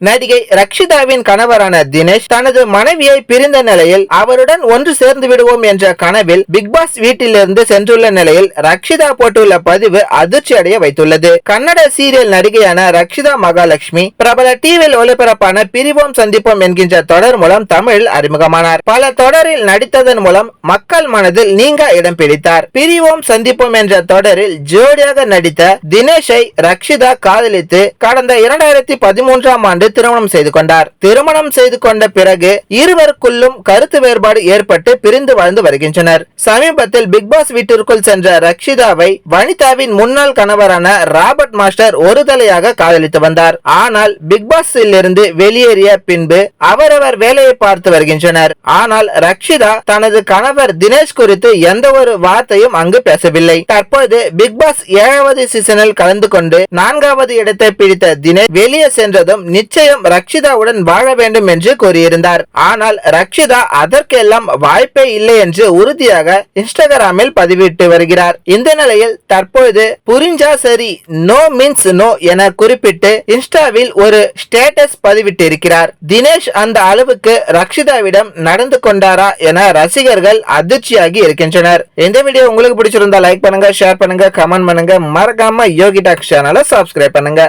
நடிகை ரக்ஷிதாவின் கணவரான தினேஷ் தனது மனைவியை பிரிந்த நிலையில் அவருடன் ஒன்று சேர்ந்து விடுவோம் என்ற கனவில் பிக்பாஸ் வீட்டிலிருந்து சென்றுள்ள நிலையில் ரக்ஷிதா போட்டுள்ள பதிவு அதிர்ச்சி அடைய வைத்துள்ளது. கன்னட சீரியல் நடிகையான ரக்ஷிதா மகாலட்சுமி பிரபல டிவியில் ஒளிபரப்பான பிரிவோம் சந்திப்போம் என்கின்ற தொடர் மூலம் தமிழில் அறிமுகமானார். பல தொடரில் நடித்ததன் மூலம் மக்கள் மனதில் நீங்க இடம் பிடித்தார். பிரிவோம் சந்திப்போம் என்ற தொடரில் ஜோடியாக நடித்த தினேஷை ரக்ஷிதா காதலித்து கடந்த 2013ஆம் ஆண்டு திருமணம் செய்து கொண்டார். திருமணம் செய்து கொண்ட பிறகு இருவருக்குள்ளும் கருத்து வேறுபாடு ஏற்பட்டு பிரிந்து வாழ்ந்து வருகின்றனர். சமீபத்தில் பிக்பாஸ் வீட்டிற்குள் சென்ற ரக்ஷிதாவை வனிதாவின் முன்னாள் கணவரான ராபர்ட் மாஸ்டர் ஒரு தலையாக காதலித்து வந்தார். ஆனால் பிக்பாஸில் இருந்து வெளியேறிய பின்பு அவரவர் வேலையை பார்த்து வருகின்றனர். ஆனால் ரக்ஷிதா தனது கணவர் தினேஷ் குறித்து எந்த ஒரு வார்த்தையும் அங்கு பேசவில்லை. தற்போது பிக்பாஸ் 7வது சீசனில் கலந்து கொண்டு 4வது இடத்தை பிடித்த தினேஷ் வெளியே சென்றதும் நிச்சயம் ரக்ஷிதாவுடன் வாழ வேண்டும் என்று கூறியிருந்தார். ஆனால் ரக்ஷிதா அதற்கெல்லாம் வாய்ப்பே இல்லை என்று உறுதியாக இன்ஸ்டாகிராமில் பதிவிட்டு வருகிறார். இந்த நிலையில் தற்போது புரிஞ்சா சரி, நோ மீன்ஸ் நோ என குறிப்பிட்டு இன்ஸ்டாவில் ஒரு ஸ்டேட்டஸ் பதிவிட்டு இருக்கிறார். தினேஷ் அந்த அளவுக்கு ரக்ஷிதாவிடம் நடந்து கொண்டாரா என ரசிகர்கள் அதிர்ச்சியாகி இருக்கின்றனர். இந்த வீடியோ உங்களுக்கு பிடிச்சிருந்தா லைக் பண்ணுங்க, ஷேர் பண்ணுங்க, கமெண்ட் பண்ணுங்க, மறக்காம யோகி டாக்ஸ் சேனலை சப்ஸ்கிரைப் பண்ணுங்க.